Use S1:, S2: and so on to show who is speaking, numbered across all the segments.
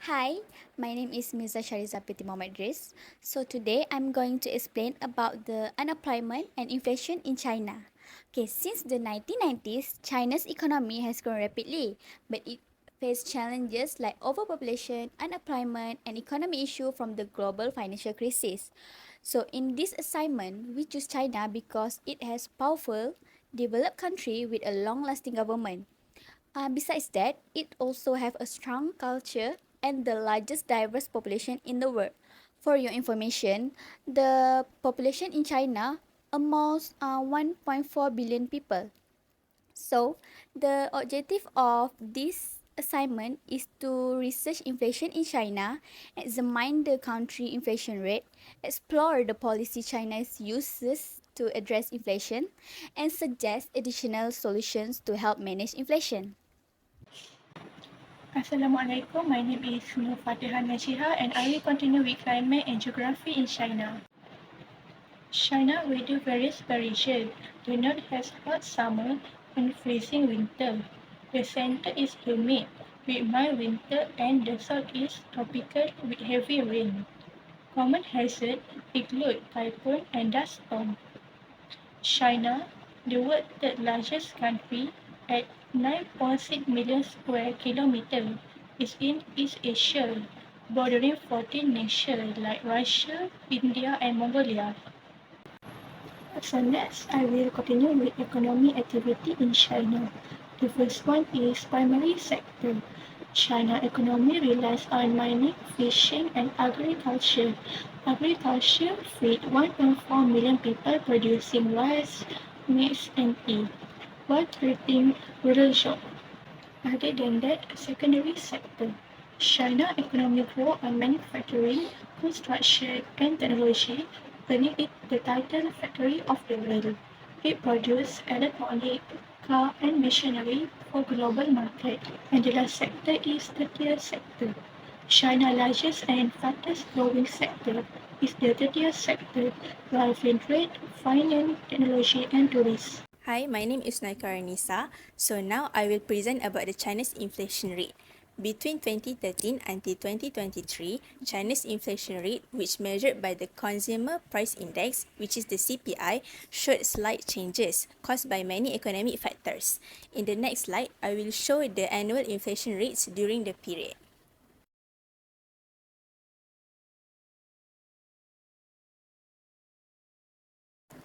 S1: Hi, my name is MIRZA SYARIZA IDRIS. So today I'm going to explain about the unemployment and inflation in China. Okay, since the 1990s, China's economy has grown rapidly, but it faced challenges like overpopulation, unemployment, and economic issues from the global financial crisis. So in this assignment, we choose China because it has powerful, developed country with a long-lasting government. Besides that, it also have a strong culture and the largest diverse population in the world. For your information, the population in China amounts 1.4 billion people. So, the objective of this assignment is to research inflation in China, examine the country inflation rate, explore the policy China uses to address inflation, and suggest additional solutions to help manage inflation.
S2: Assalamualaikum, my name is NURFATIHah and I will continue with climate and geography in China. China weather varies per region. The north has hot summer and freezing winter. The center is humid with mild winter and the south is tropical with heavy rain. Common hazards include typhoon and dust storm. China, the world's third largest country at 9.6 million square kilometers, is in East Asia, bordering 14 nations like Russia, India, and Mongolia. So next, I will continue with economic activity in China. The first one is primary sector. China economy relies on mining, fishing, and agriculture. Agriculture feed 1.4 million people producing rice, maize, and tea, while creating rural jobs. Other than that, secondary sector. China economy grow on manufacturing, construction, and technology, earning it the title factory of the world. It produces electronic, car, and machinery for global market. And the last sector is the third sector. China's largest and fastest growing sector is the third sector, driving trade, finance, technology, and tourism.
S3: Hi, my name is KHAIRUNNISA. So now I will present about the China's inflation rate. Between 2013 until 2023, China's inflation rate, which measured by the Consumer Price Index, which is the CPI, showed slight changes caused by many economic factors. In the next slide, I will show the annual inflation rates during the period.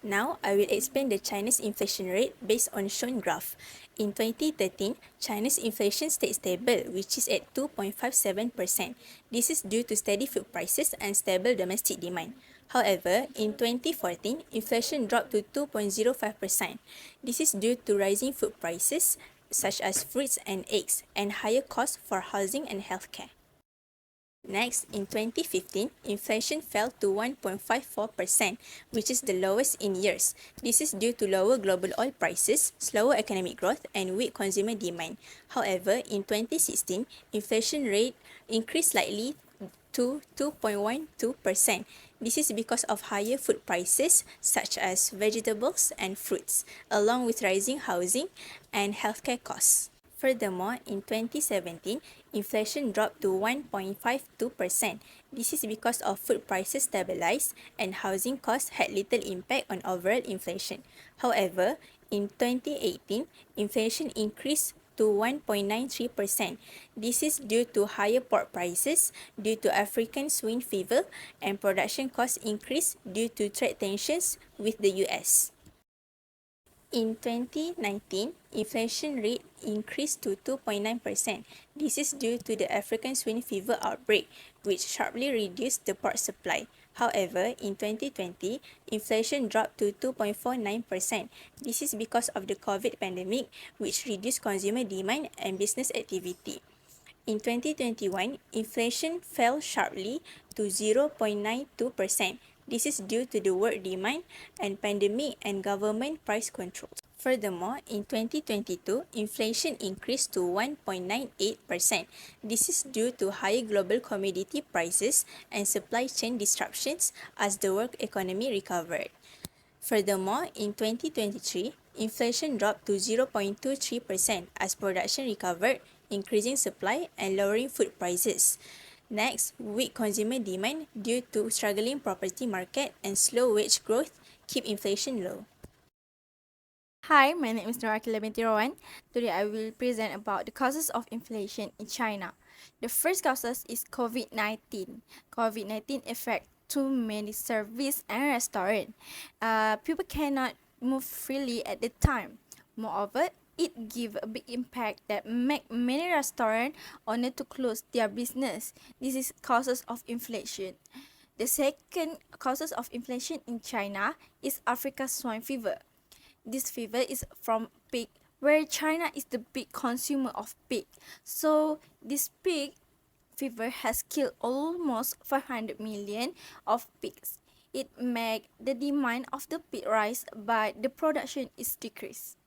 S3: Now, I will explain the China's inflation rate based on shown graph. In 2013, China's inflation stayed stable, which is at 2.57%. This is due to steady food prices and stable domestic demand. However, in 2014, inflation dropped to 2.05%. This is due to rising food prices, such as fruits and eggs, and higher costs for housing and healthcare. Next, in 2015, inflation fell to 1.54%, which is the lowest in years. This is due to lower global oil prices, slower economic growth, and weak consumer demand. However, in 2016, inflation rate increased slightly to 2.12%. This is because of higher food prices, such as vegetables and fruits, along with rising housing and healthcare costs. Furthermore, in 2017, inflation dropped to 1.52%. This is because of food prices stabilized and housing costs had little impact on overall inflation. However, in 2018, inflation increased to 1.93%. This is due to higher pork prices due to African swine fever and production costs increase due to trade tensions with the US. In 2019, inflation rate increased to 2.9%. This is due to the African swine fever outbreak, which sharply reduced the pork supply. However, in 2020, inflation dropped to 2.49%. This is because of the COVID pandemic, which reduced consumer demand and business activity. In 2021, inflation fell sharply to 0.92%. This is due to the world demand and pandemic and government price controls. Furthermore, in 2022, inflation increased to 1.98%. This is due to higher global commodity prices and supply chain disruptions as the world economy recovered. Furthermore, in 2023, inflation dropped to 0.23% as production recovered, increasing supply and lowering food prices. Next, weak consumer demand due to struggling property market and slow wage growth keep inflation low.
S4: Hi, my name is AQILAH binti ROWAN. Today I will present about the causes of inflation in China. The first causes is COVID-19. COVID-19 affect too many service and restaurant. People cannot move freely at the time. Moreover, it give a big impact that make many restaurant owner to close their business. This is causes of inflation. The second causes of inflation in China is African swine fever. This fever is from pig, where China is the big consumer of pig. So this pig fever has killed almost 500 million of pigs. It make the demand of the pig rise, but the production is decreased.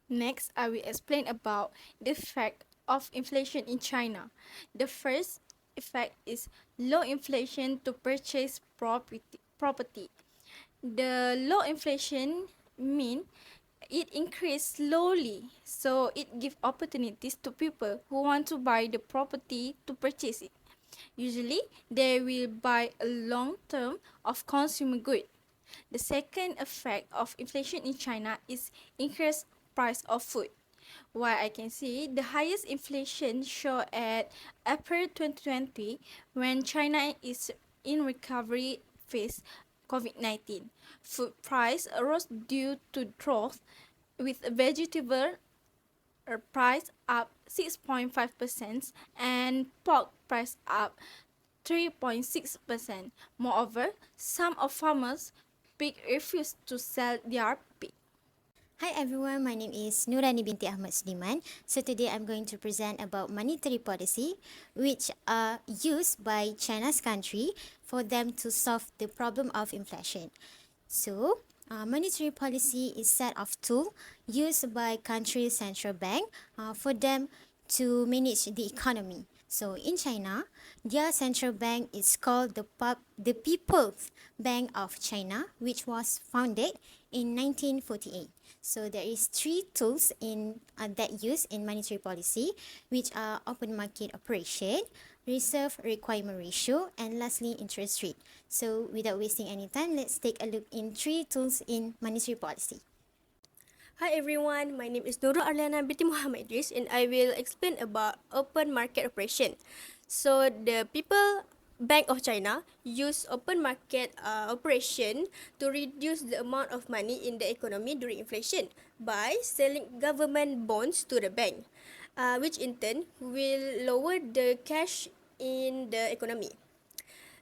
S4: Next, I will explain about the effect of inflation in China. The first effect is low inflation to purchase property. The low inflation mean it increase slowly, so it give opportunities to people who want to buy the property to purchase it. Usually, they will buy a long term of consumer good. The second effect of inflation in China is increased price of food. While I can see the highest inflation show at April 2020 when China is in recovery phase COVID-19. Food price rose due to drought, with vegetable price up 6.5% and pork price up 3.6%. Moreover, some of farmers pig refuse to sell their pig.
S5: Hi everyone, my name is NURRANI binti Ahmad Sudiman. So today I'm going to present about monetary policy which are used by China's country for them to solve the problem of inflation. So monetary policy is set of tools used by country's central bank for them to manage the economy. So in China, their central bank is called the People's Bank of China, which was founded in 1948. So there is three tools in that use in monetary policy, which are open market operation, reserve requirement ratio, and lastly interest rate. So without wasting any time, let's take a look in three tools in monetary policy.
S6: Hi everyone, my name is Arliana binti Muhammad IDRIS and I will explain about open market operation. So the People Bank of China use open market operation to reduce the amount of money in the economy during inflation by selling government bonds to the bank, which in turn will lower the cash in the economy.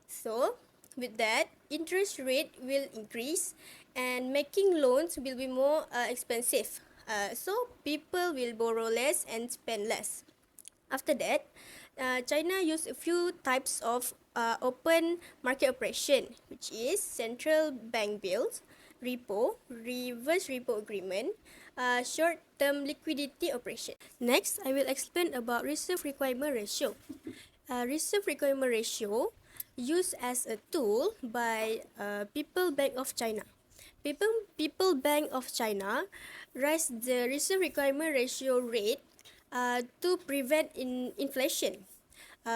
S6: So, with that, interest rate will increase and making loans will be more expensive. So, people will borrow less and spend less. After that, China used a few types of open market operation, which is central bank bills, repo, reverse repo agreement, short-term liquidity operation. Next, I will explain about reserve requirement ratio. Reserve requirement ratio used as a tool by People Bank of China. People Bank of China raised the reserve requirement ratio rate to prevent inflation,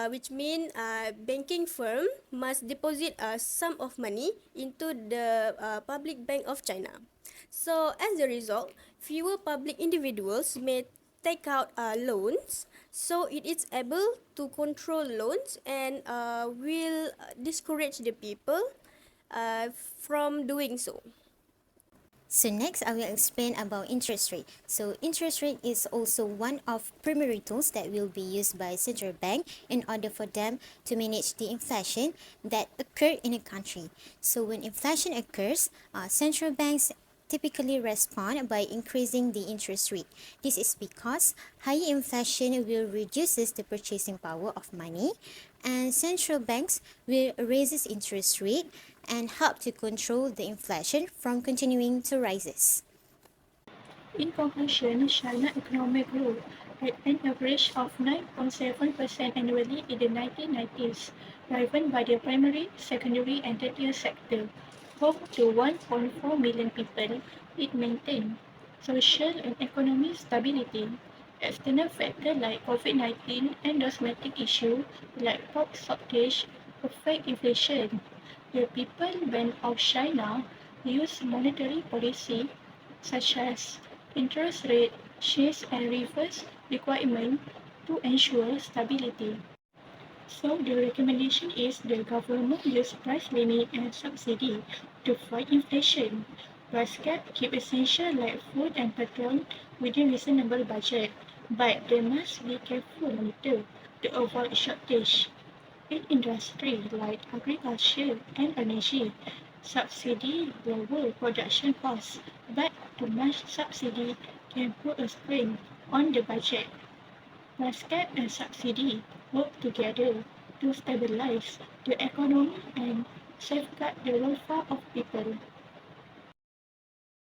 S6: which means banking firm must deposit a sum of money into the Public Bank of China. So as a result, fewer public individuals may take out loans, so it is able to control loans and will discourage the people from doing so.
S5: So next, I will explain about interest rate. So interest rate is also one of primary tools that will be used by central bank in order for them to manage the inflation that occur in a country. So when inflation occurs, central banks typically respond by increasing the interest rate. This is because high inflation will reduce the purchasing power of money, and central banks will raise interest rate and help to control the inflation from continuing to rise.
S2: In conclusion, China economic grew at an average of 9.7% annually in the 1990s, driven by the primary, secondary, and tertiary sector. Home to 1.4 million people, it maintained social and economic stability. External factors like COVID-19 and domestic issues like pork shortage affect inflation. The People Bank of China use monetary policy such as interest rate shifts and reverse requirement to ensure stability. So the recommendation is the government use price limit and subsidy to fight inflation. Price cap keep essential like food and petrol within reasonable budget, but they must be careful monitored to avoid shortage. In industry like agriculture and energy, subsidy lower production costs, but too much subsidy can put a strain on the budget. Basket and subsidy work together to stabilize the economy and safeguard the welfare of people.